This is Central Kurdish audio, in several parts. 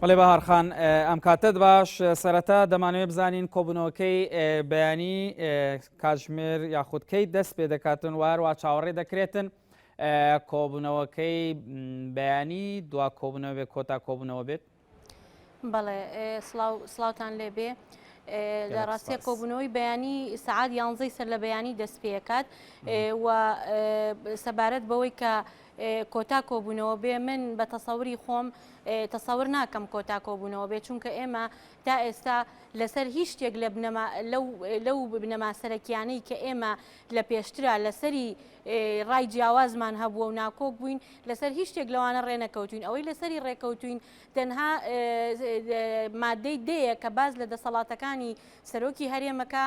بەڵێ بەهارخان ئەم کاتت باش سەرەتا دەمانوێت بزانین کۆبوونەوەکەی بەیانی کاتژمێر یاخودکەی دەست پێ دەکاتن واروا چاوەڕێ دەکرێتن کۆبوونەوەکەی بەیانی دوا کۆبوونەوە بێت کۆتا کۆبوونەوە بێت. بەڵێ سڵاوتان لێبێ لە ڕاستی کۆبوونەوەی بەیانی سعات 11 سەر لە بەیانی دەست پێکات و سەبارەت بەوەی کە کۆتا کۆبوونەوە بێ من بە تەسەوری خۆم تەسەور ناکەم کۆتا کۆبوونەوە بێ چونکە ئێمە تا ئێستا لەسەر هیچ شتێک لەو بنەما سەرەکیانەی کە ئێمە لە پێشترا لەسەری ڕای جیاوازمان هەبووە و ناکۆک بووین لەسەر هیچ شتێک لەوانە ڕێنەکەوتوین ئەوەی لەسەری ڕێکەوتوین تەنها مادەی دەیە کە باز لە دەسەڵاتەکانی سەرۆکی هەرێمەکە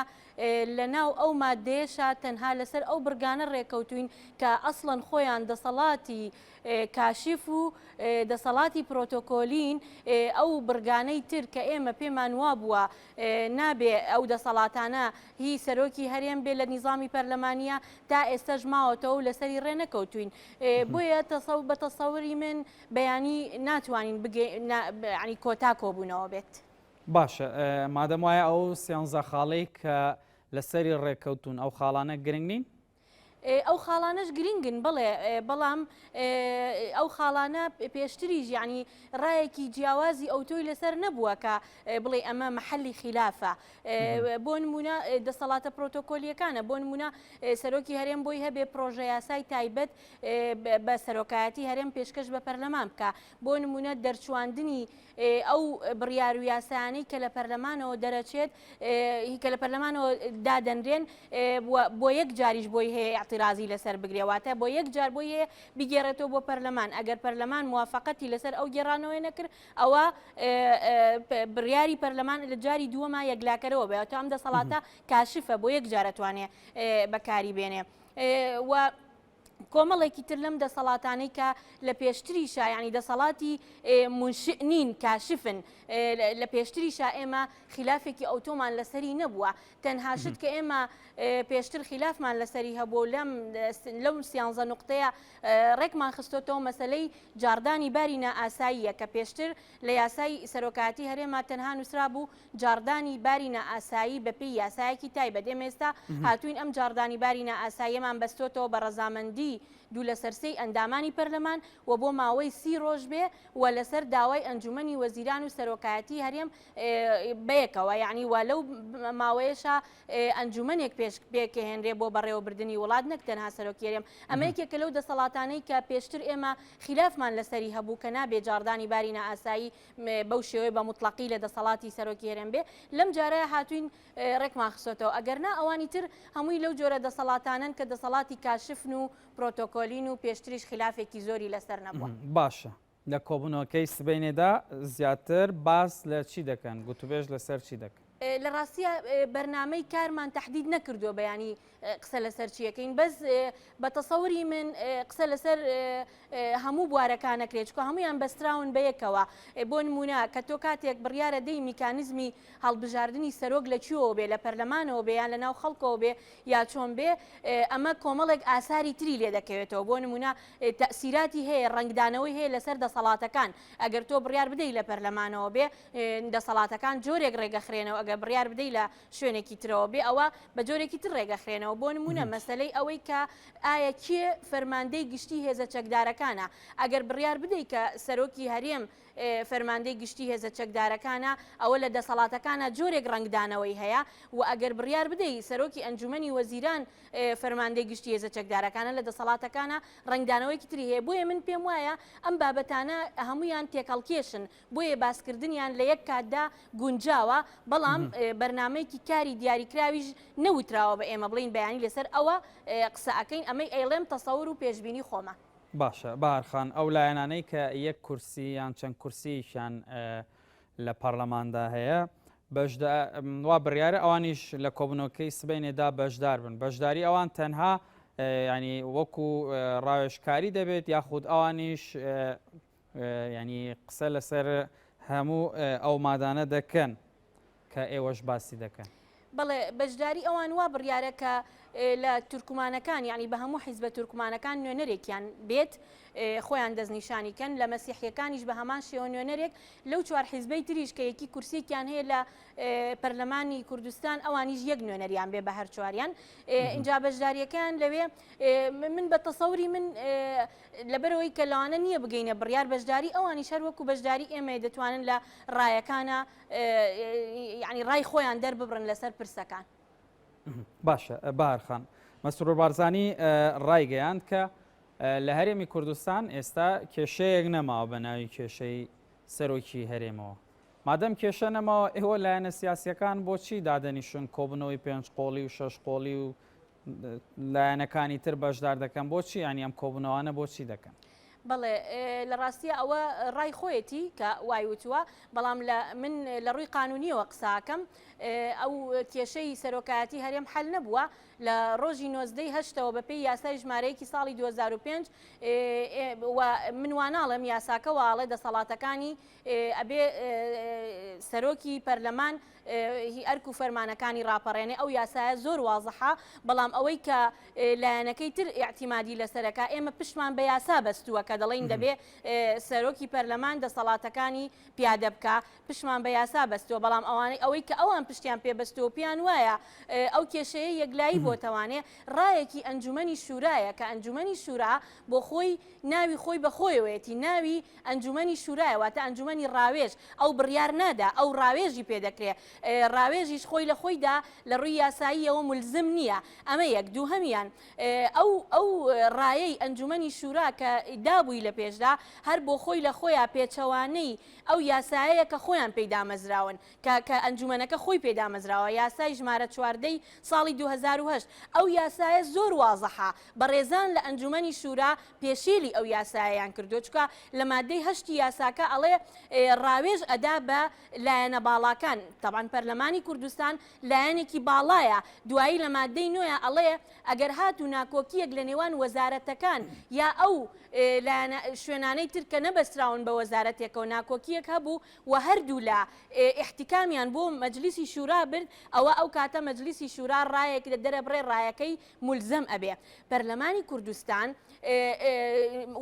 لە ناو ئەو مادەیەشە تەنها لەسەر ئەو برگانە ڕێکەوتوین کە ئەسڵەن خۆیان دەسەڵاتی کاشف و دەسەڵاتی پرۆتۆکۆلین ئەو برگانەی تر کە ئێمە پێمان وا بووە نابێ ئەو دەسەڵاتانە هی سەرۆکی هەرێم بێ لە نیزامی پەرلەمانیە تا ئێستاش ماوەتەوە و لەسەری ڕێنەکەوتوین بۆیە بە تەسەوری من بەیانی ناتوانین ینی کۆتا کۆبوونەوە بێت. باشە مادەم وایە ئەو سیانزە خاڵەی کە لەسەری ڕێکەوتون ئەو خاڵانە گرنگ نین؟ ئەو خاڵانەش گرنگن بڵێ بەڵام ئەو خاڵانە پێشتریش ینی ڕایەکی جیاوازی ئەوتۆی لەسەر نەبووە کە بڵێ ئەمە محلی خلافە بۆ نمونە دەسەڵاتە پرۆتۆکۆلیەکانە بۆ نمونە سەرۆکی هەرێم بۆی هەبێ پرۆژە یاسای تایبەت بە سەرۆکایەتی هەرێم پێشکەش بە پەرلەمان بکە بۆ نمونە دەرچواندنی ئەو بڕیار و یاسایانەی کە لە پەرلەمانەوە دەرەچێت کە لە پەرلەمانەوە دادەنرێن بۆ یەک جاریش بۆی هەیە اعتراضی لەسەر بگرێواتە بۆ یەک جار بۆ هەیە بگێڕێتەوە بۆ پەرلەمان ئەگەر پەرلەمان موافقەتی لەسەر ئەو گێڕانەوەی نەکرد ئەوە بڕیاری پەرلەمان لە جاری دووەما یەکلاکەرەوە بێت ئەم دەسەڵاتە کاشفە بۆ یەک جارەتوانێ بەکاری بێنێ و کۆمەڵێکی تر لەم دەسەڵاتانەی کە لە پێشتریشە ینی دەسەڵاتی منشئنین کاشفن لە پێشتریشە ئێمە خلافێکی ئەوتۆمان لەسەری نەبووە تەنها شت کە ئێمە پێشتر خلافمان لەسەری هەبوو لەم سیانزە نقطەیە ڕێکمان خستۆتەوە مەسلەی جاردانی بارینە ئاساییە کە پێشتر لە یاسای سەرۆکاتی هەرێما تەنها نووسرا بوو جاردانی بارینە ئاسایی بەپێی یاسایەکی تایبەت ئێمە ئێستا هاتوین ئەم جاردانی بارینە ئاساییەمان بەستۆتەوە بە ڕەزامەندی دوو لە سەرسەی ئەندامانی پەرلەمان و بۆ ماوەی 30 ڕۆژ بێ و لەسەر داوای ئەنجومەنی وەزیران و سەرۆکایەتی هەرێم بەیەکەوە یعنی وا لەو ماوەیەشە ئەنجومەنێک پێکەهێنرێ بۆ بەڕێوەبردننی وڵات نەک تەنها سەرۆکی هەرێم ئەمە یەکێکە لەو دەسەڵاتانەی کە پێشتر ئێمە خلافمان لەسەری هەبوو کە نابێ جاردانی بارینە ئاسایی بەو شێوەیە بە مطلقی لە دەسەڵاتی سەرۆکی هەرێم بێ لەم جارەیە هاتوین ڕێکمان خستۆتەوە ئەگەرنا ئەوانی تر هەمووی لەو جۆرە دەسەڵاتانن کە دەسەڵاتی کاشفن و پرۆتۆکۆلین و پێشتریش خلافێکی زۆری لەسەر نەبووە. باشە لە کۆبوونەوەکەی سبەینێدا زیاتر باس لە چی دەکەن گوتوبێژ لەسەر چی دەکەن؟ لە ڕاستیە بەرنامەی کارمان تهدید نەکردووە بەیانی قسە لەسەر چیەکەین بەس بە تەسەوری من قسە لەسەر هەموو بوارەکانەکرێت چکە هەمویان بەستراون بەیەکەوە بۆ نمونە کە تۆ کاتێک بڕیارە دەی میکانیزمی هەڵبژاردننی سەرۆک لە چیەوە بێ لە پەرلەمانەوە بێ یان لە ناو خەڵکەوە بێ یا چۆن بێ ئەمە کۆمەڵێک ئاساری تری لێ دەکەوێتەوە بۆ نمونە تەسیراتی هەیە ڕنگدانەوەی هەیە لەسەر دەسەڵاتەکان ئەگەر تۆ بڕیار بدەی لە پەرلەمانەوە بێ دەسەڵاتەکان جۆرێک ڕێگەخرێنەوە ئەگەر بڕیار بدەی لە شوێنێکی ترەوە بێ ئەوە بە جۆرێکی تر ڕێگەخرێنەوە بۆ نمونە مەسلەی ئەوەی کە ئایا کێ فەرماندەی گشتی هێزە چەکدارەکانە ئەگەر بڕیار بدەی کە سەرۆکی هەرێم فەرماندەی گشتی هێزە چەکدارەکانە ئەوە لە دەسەڵاتەکانە جۆرێک ڕنگدانەوەی هەیە و ئەگەر بڕیار بدەی سەرۆکی ئەنجومەنی وەزیران فەرماندەی گشتی هێزە چەکدارەکانە لە دەسەڵاتەکانە ڕنگدانەوەیکی تری هەیە بۆیە من پێم وایە ئەم بابەتانە هەمویان تێکەڵکێشن بۆیە باسکردنیان لە یەک کاتدا گونجاوە بەڵام بەرنامەیەکی کاری دیاریکراویش نەوتراوە بە ئێمە بڵین بەیانی لەسەر ئەوە قسە ئەەکەین ئەمەی ئەیڵێم تەسەور و پێشبینی خۆمە. باشە بارخان ئەو لایەنانەی کە یەک کورسی یان چەند کورسیشان لە پەرلەماندا هەیە وا بڕیارە ئەوانیش لە کۆبوونەوەکەی سبەینێدا بەشدار بن بەشداری ئەوان تەنها ینی وەکو ڕاوێژکاری دەبێت یاخود ئەوانیش ینی قسە لەسەر هەموو ئەو مادانە دەکەن کە ئێوەش باسی دەکەن. بەڵێ بەشداری ئەوان وا بڕیارەکە لە تورکمانەکان یعنی بە هەموو حیزبە تورکمانەکان نوێنەرێکیان بێت خۆیان دەستنیشانیکەن لە مەسیحیەکانیش بە هەمان شێوە نوێنەرێک لەو چوار حیزبەی تریش کە یەکی کورسێکیان هەیە لە پەرلەمانی کوردستان ئەوانیش یەک نوێنەریان بێ بە هەر چواریان اینجا بەشداریەکان لەوێ من بە تەسەوری من لەبەرەوەی کە لەوانە نییە بگەینە بڕیار بەشداری ئەوانی شەر وەکو بەشداری ئێمە دەتوانن لە ڕایەکانە یعنی ڕای خۆیان دەرببڕن لەسەر پرسەکان. باشە باهەرخان مەسرور بارزانی ڕایگەیاند کە لە هەرێمی کوردستان ئێستا کێشەیەک نەماوە بە ناوی کێشەی سەرۆکی هەرێمەوە مادەم کێشە نەماوە ئێوە لایەنە سیاسیەکان بۆچی دادەنیشن کۆبنەوەی 5 قۆڵی و 6 قۆڵی و لایەنەکانی تر بەشدار دەکەن بۆچی ینی ئەم کۆبنەوەانە بۆچی دەکەن؟ بەڵێ لە ڕاستیە ئەوە ڕای خۆیەتی کە وای وتووە بەڵام من لە ڕووی قانونیەوە قساکەم ئەو کێشەی سەرۆکایەتی هەرێم حل نەبووە لە ڕۆژی 1970ەوە بەپێی یاسای ژمارەیەکی ساڵی 2005 من واناڵم یاساکە واڵێ دەسەڵاتەکانی ئەبێ سەرۆکی پەرلەمان ئەرک و فەرمانەکانی ڕاپەڕێنێ ئەو یاسایە زۆر وازەحە بەڵام ئەوەی کە لایەنەکەی تر ئیعتیمادی لەسەرەکە ئێمە پشمان بە یاسا بەستووە کە دەڵێن دەبێ سەرۆکی پەرلەمان دەسەڵاتەکانی پیادە بکە پشمان بە یاسا بەستووە بەڵام ئەوانەی ئەوەی کە ئەوان پشتیان پێبەستەوە پیان وایە ئەو کێشەیە یەکلایی بۆتەوانێ ڕایەکی ئەنجومەنی شورایە کە ئەنجومەنی شورا بۆ خۆی ناوی خۆی بەخۆیەوەیەتی ناوی ئەنجومەنی شورایە واتە ئەنجومەنی ڕاوێژ ئەو بڕیار نادا ئەو ڕاوێژی پێدەکرێت ڕاوێژیش خۆی لە خۆیدا لە ڕووی یاساییەوە ملزم نییە ئەمە یەک دوو هەمیان ئەو ڕایەی ئەنجومەنی شورا کە دابووی لە پێشدا هەر بۆ خۆی لە خۆیان پێچەوانەی ئەو یاسایەیە کە خۆیان پێدامەزراون کە ئەنجومەنەکە خۆی پێدامەزراوە یاسای ژمارە 14 ساڵی 2008 ئەو یاسایە زۆر وازەحە بەڕێزان لە ئەنجومەنی شورا پێشێلی ئەو یاسایەیان کردو چکە لە مادەی 8 یاساکە ئەڵێ ڕاوێژ ئەدا بە لایەنە باڵاکان تەبان پەرلەمانی کوردستان لایەنێکی باڵایە دوایی لە مادەی نوێە ئەڵێ ئەگەر هاتوو ناکۆکیەک لە نێوان وەزارەتەکان یا ئەو شوێنانەی تر کە نەبەستراون بە وەزارەتێکەوە ناکۆکیەک هەبوو و هەردوو لە احتیکامیان بۆ مەجلیسی شورا برد ئەو کاتە مەجلیسی شورا ڕایەک لە دەرەبڕێ ڕایەکەی ملزم ئەبێ پەرلەمانی کوردستان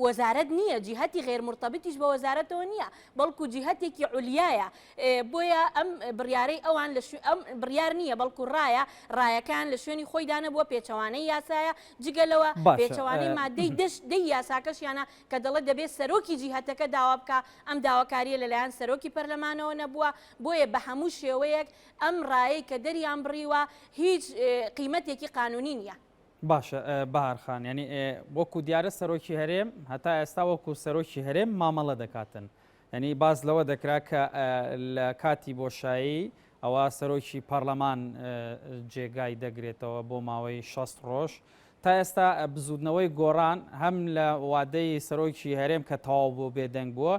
وەزارەت نییە جیهەتی غێر مرتبطیش بە وەزارەتەوە نییە بەڵکو جیهەتێکی عولیایە بۆیە ئەم بڕیارەی ئەوان ئەم بڕیار نییە بەڵکو ڕایەکان لە شوێنی خۆیدانە بۆ پێچەوانەی یاسایە جگەلەوە پێچەوانەی مادەی دەی یاساکەشیانە کە دەڵێت دەبێت سەرۆکی جیهەتەکە داوا بکە ئەم داواکاریە لەلایەن سەرۆکی پەرلەمانەوە نەبووە بۆیە بە هەموو شێوەیەک ئەم ڕایەی کە دەریان بڕیوە هیچ قیمەتێکی قانونی نییە. باشە باهەرخان ینی وەکو دیارە سەرۆکی هەرێم هەتا ئێستا وەکو سەرۆکی هەرێم مامەڵە دەکاتن ینی باز لەوە دەکرا کە لە کاتی بۆشایی ئەوە سەرۆکی پەرلەمان جێگای دەگرێتەوە بۆ ماوەی 6 ڕۆژ تا ئێستا بزودنەوەی گۆڕان هەم لە وادەی سەرۆکی هەرێم کە تەواو بۆ بێدەنگ بووە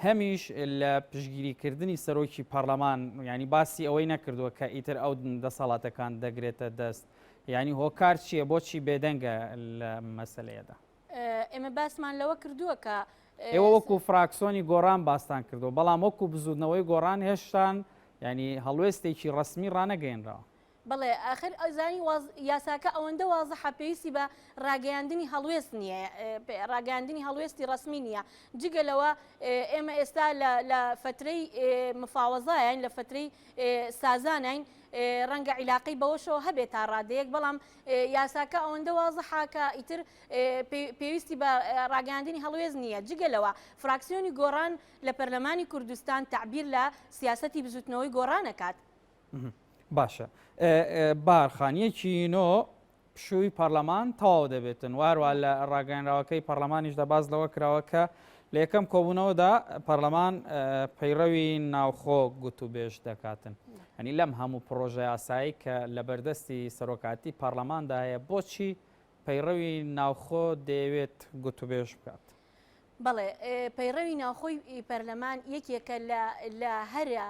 هەمیش لە پشگیریکردنی سەرۆکی پەرلەمان ینی باسی ئەوەی نەکردووە کە ئیتر ئەو دەسەڵاتەکان دەگرێتە دەست ینی هۆکار چییە بۆچی بێدەنگە لە مەسلەیەدا ئێمە باسمان لەوە کردووە کە ئێوە وەکو فراکسۆنی گۆڕان باستان کردو بەڵام وەکو بزودنەوەی گۆڕان هێشتان ینی هەڵوێستێکی ڕسمی ڕانەگەێنراوە بەڵێ ئاخر ئەزانی یاساکە ئەوەندە وازەحە پێویستی بە ڕاگەیاندنی هەڵوێست نییە ڕاگەاندنی هەڵوێستی ڕسمی نییە جگەلەوە ئێمە ئێستا لە فترەی مفاوەزایان لە فترەی سازانین ڕەنگە عیلاقی بەوەشەوە هەبێت تا ڕادەیەک بەڵام یاساکە ئەوەندە وازەحاکە ئیتر پێویستی بە ڕاگەاندنی هەڵوێز نییە جگەلەوە فراکسیۆنی گۆڕان لە پەرلەمانی کوردستان تعبیر لە سیاسەتی بزوتنەوەی گۆڕانەکات. باشە بارخانیەکی نۆ پشووی پەرلەمان تەواو دەبێتن وارووا لە ڕاگەیەنراوەکەی پەرلەمانیشدا باز لەوە کراوە کە لە یەکەم کۆبوونەوەدا پەرلەمان پەیڕەوی ناوخۆ گوتوبێژ دەکاتن ئەنی لەم هەموو پرۆژە یاسایی کە لە بەردەستی سەرۆکاتی پەرلەماندا هەیە بۆچی پەیڕەوی ناوخۆ دەیەوێت گوتوبێژ بکات؟ بەڵێ پەیڕەوی ناوخۆی پەرلەمان یەکێکە لە هەرە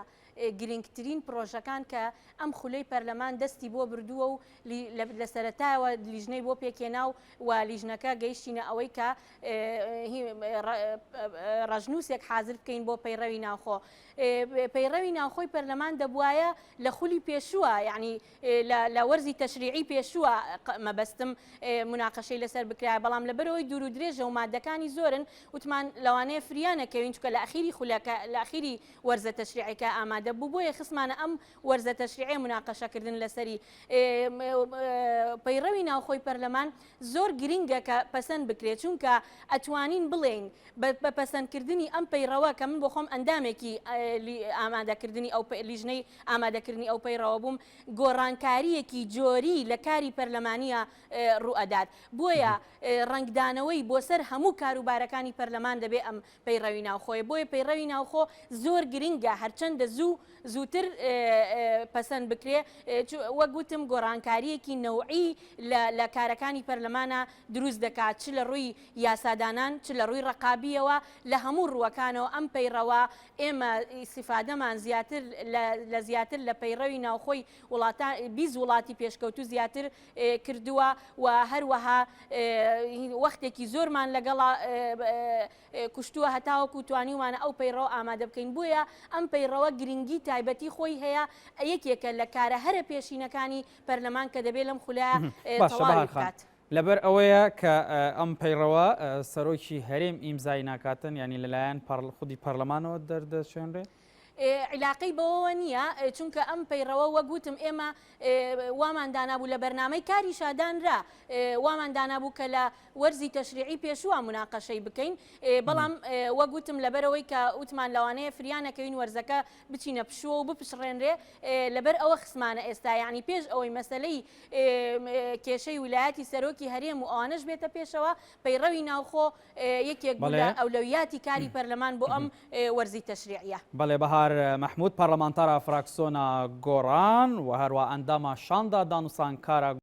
گرنگترین پرۆژەکان کە ئەم خولەی پەرلەمان دەستی بۆ بردووە و لە سەرەتاوە لیژنەی بۆ پێکێنا و لیژنەکە گەیشتینە ئەوەی کە ڕژنووسێک حازر بکەین بۆ پەیڕەوی ناوخۆ. پەیڕەوی ناوخۆی پەرلەمان دەبوایە لە خولی پێشووە، یعنی لە وەرزی تەشریعی پێشووە مەبەستم مناقەشەی لەسەر بکرای، بەڵام لەبەرەوەی دوور و درێژە و مادەکانی زۆرن وتمان لەوانەیە فریانەکەوین چکە لە ئەخیری خولەکە لە ئەخیری وەرزە تەشریعیکە ئامادە بوو، بۆیە خسمانە ئەم وەرزە تەشریعی مناقەشەکردن لەسەری پەیڕەوی ناوخۆی پەرلەمان زۆر گرنگە کە پەسەند بکرێت، چونکە ئەتوانین بڵێین بە پەسەندکردنی ئەم پەیڕەوە کە من بۆ خۆم ئەندامێکی ئامادەکردنی ئەو لیژنەی ئامادەکردنی ئەو پەیڕەوە بووم، گۆڕانکاریەکی جۆری لە کاری پەرلەمانیە ڕوئەدات. بۆیە ڕنگدانەوەی بۆ سەر هەموو کاروبارەکانی پەرلەمان دەبێت ئەم پەیڕەوی ناوخۆیە. بۆیە پەیڕەوی ناوخۆ زۆر گرنگە، هەرچەندە زووتر پەسەند بکرێ. وەک گوتم گۆڕانکاریەکی نەوعی لە کارەکانی پەرلەمانە دروست دەکات، چ لە ڕووی یاسادانان، چ لە ڕووی ڕقابیەوە لە هەموو ڕووەکانەوە. ئەم پەیڕەوە ئێمە ئیسیفادەمان زیاتر لە پەیڕەوی ناوخۆی 20 وڵاتی پێشکەوتو زیاتر کردووە و هەروەها وەختێکی زۆرمان لەگەڵا کوشتووە هەتاوەکو توانیوانە ئەو پەیڕەوە ئامادە بکەین. بۆیە ئەم پەیڕەوە گرنگی تایبەتی خۆی هەیە، یەکێکە لە کارە هەرە پێشینەکانی پەرلەمان کە دەبێت لەم خولە تەواوی بکات. لەبەر ئەوەیە کە ئەم پەیڕەوە سەرۆکی هەرێم ئیمزای ناکاتن، ینی لەلایەن خودی پەرلەمانەوە دەردەچێنرێت. علاقەی بەوەوە نییە، چونکە ئەم پەیڕەوە وەگوتم ئێمە وامان دانابوو لە بەرنامەی کاری شادانرا، وامان دانابوو کە لە وەرزی تەشریعی پێشووە مناقەشەی بکەین، بەڵام وەگوتم لەبەرەوەی کە وتمان لەوانەیە فریانەکەوین وەرزەکە بچینە پشووە و بپشڕێنرێ، لەبەر ئەوە خسمانە ئێستا، یعنی پێش ئەوەی مەسەلەی کێشەی ویلایەتی سەرۆکی هەرێم و ئەوانەش بێتە پێشەوە، پەیڕەوی ناوخۆ یەکێک بوو لە ئەولەویاتی کاری پەرلەمان بۆ ئەم وەرزی تەشریعیە. بەڵێ بەهار محمود پەرلەمانتارە فراکسیۆنە گۆڕان و هەروە ئەندامە شاندا دانووسانکارە